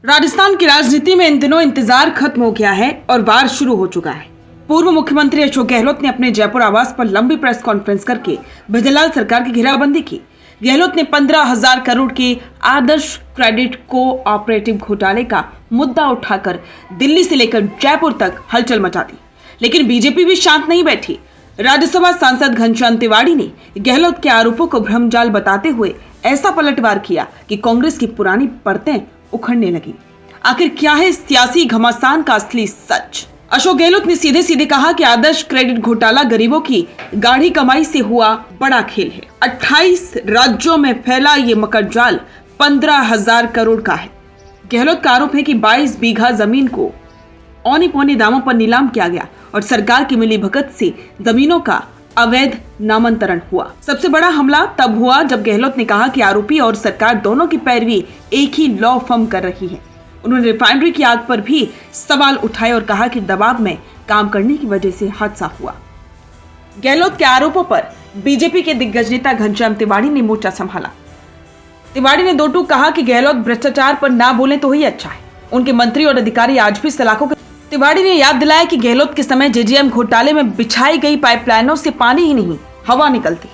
राजस्थान की राजनीति में इन दिनों इंतजार खत्म हो गया है और वार शुरू हो चुका है। पूर्व मुख्यमंत्री अशोक गहलोत ने अपने जयपुर आवास पर लंबी प्रेस कॉन्फ्रेंस करके भजनलाल सरकार की घेराबंदी की। गहलोत ने 15,000 करोड़ के आदर्श क्रेडिट कोऑपरेटिव घोटाले का मुद्दा उठाकर दिल्ली से लेकर जयपुर तक हलचल मचा दी। लेकिन बीजेपी भी शांत नहीं बैठी। राज्यसभा सांसद घनश्याम तिवाड़ी ने गहलोत के आरोपों को भ्रमजाल बताते हुए ऐसा पलटवार किया कि कांग्रेस की पुरानी परतें उखड़ने लगी। आखिर क्या है सियासी घमासान का असली सच? अशोक गहलोत ने सीधे सीधे कहा कि आदर्श क्रेडिट घोटाला गरीबों की गाढ़ी कमाई से हुआ बड़ा खेल है। 28 राज्यों में फैला ये मकड़जाल 15,000 करोड़ का है। गहलोत का आरोप है कि 22 बीघा जमीन को औने पौने दामों पर नीलाम किया गया और सरकार की मिलीभगत से जमीनों का अवैध नामांतरण हुआ। सबसे बड़ा हमला तब हुआ जब गहलोत ने कहा कि आरोपी और सरकार दोनों की पैरवी एक ही लॉ फर्म कर रही है। उन्होंने रिफाइनरी की आग पर भी सवाल उठाए और कहा कि दबाव में काम करने की वजह से हादसा हुआ। गहलोत के आरोपों पर बीजेपी के दिग्गज नेता घनश्याम तिवाड़ी ने मोर्चा संभाला। तिवाड़ी ने दो टूक कहा कि गहलोत भ्रष्टाचार पर ना बोले तो ही अच्छा है। उनके मंत्री और अधिकारी आज भी सलाखों के। तिवाड़ी ने याद दिलाया कि गहलोत के समय जेजीएम घोटाले में बिछाई गई पाइपलाइनों से पानी ही नहीं हवा निकलती।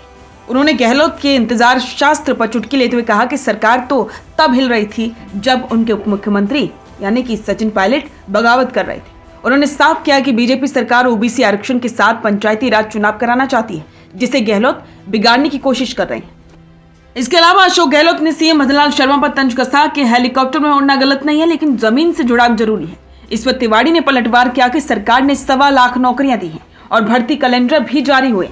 उन्होंने गहलोत के इंतजार शास्त्र पर चुटकी लेते हुए कहा कि सरकार तो तब हिल रही थी जब उनके उप मुख्यमंत्री यानी कि सचिन पायलट बगावत कर रहे थे। उन्होंने साफ किया कि बीजेपी सरकार ओबीसी आरक्षण के साथ पंचायती राज चुनाव कराना चाहती है, जिसे गहलोत बिगाड़ने की कोशिश कर रहे हैं। इसके अलावा अशोक गहलोत ने सीएम भजनलाल शर्मा पर तंज कसा कि हेलीकॉप्टर में उड़ना गलत नहीं है, लेकिन जमीन से जुड़ाव जरूरी है। इस पर तिवाड़ी ने पलटवार किया कि सरकार ने 1.25 लाख नौकरियां दी हैं और भर्ती कैलेंडर भी जारी हुए,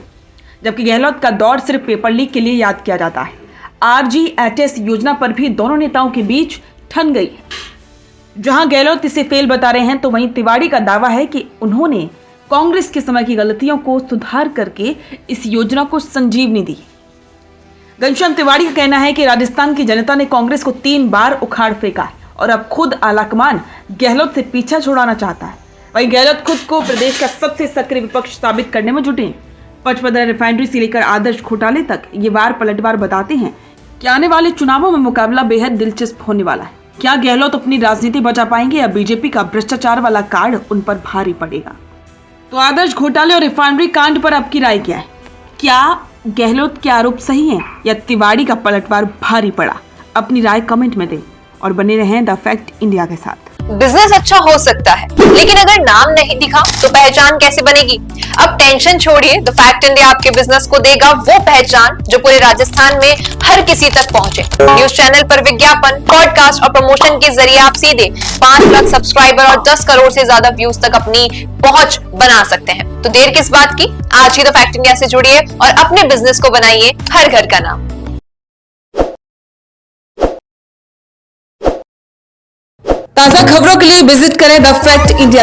जबकि गहलोत का दौर सिर्फ पेपर लीक के लिए याद किया जाता है। RGHS योजना पर भी दोनों नेताओं के बीच ठन गई है। जहां गहलोत इसे फेल बता रहे हैं तो वहीं तिवाड़ी का दावा है कि उन्होंने कांग्रेस के समय की गलतियों को सुधार करके इस योजना को संजीवनी दी। घनश्याम तिवाड़ी का कहना है कि राजस्थान की जनता ने कांग्रेस को 3 बार उखाड़ फेंका है और अब खुद आलाकमान गहलोत से पीछा छुड़ाना चाहता है। वहीं गहलोत खुद को प्रदेश का सबसे सक्रिय विपक्ष साबित करने में जुटे हैं। पचपदरा रिफाइनरी से लेकर आदर्श घोटाले तक ये वार पलटवार बताते हैं कि आने वाले चुनावों में मुकाबला बेहद दिलचस्प होने वाला है। क्या गहलोत अपनी राजनीति बचा पाएंगे या बीजेपी का भ्रष्टाचार वाला कार्ड उन पर भारी पड़ेगा? तो आदर्श घोटाले और रिफाइनरी कांड पर आपकी राय क्या है? क्या गहलोत के आरोप सही हैं या तिवाड़ी का पलटवार भारी पड़ा? अपनी राय कमेंट में दें और बने रहें द फैक्ट इंडिया के साथ। बिजनेस अच्छा हो सकता है, लेकिन अगर नाम नहीं दिखा तो पहचान कैसे बनेगी? अब टेंशन छोड़िए, द फैक्ट इंडिया आपके बिजनेस को देगा वो पहचान जो पूरे राजस्थान में हर किसी तक पहुंचे। न्यूज चैनल पर विज्ञापन, पॉडकास्ट और प्रमोशन के जरिए आप सीधे 5 लाख सब्सक्राइबर और 10 करोड़ से ज्यादा व्यूज तक अपनी पहुंच बना सकते हैं। तो देर किस बात की, आज ही द फैक्ट इंडिया से जुड़िए और अपने बिजनेस को बनाइए हर घर का नाम। ताजा खबरों के लिए विजिट करें द फैक्ट इंडिया।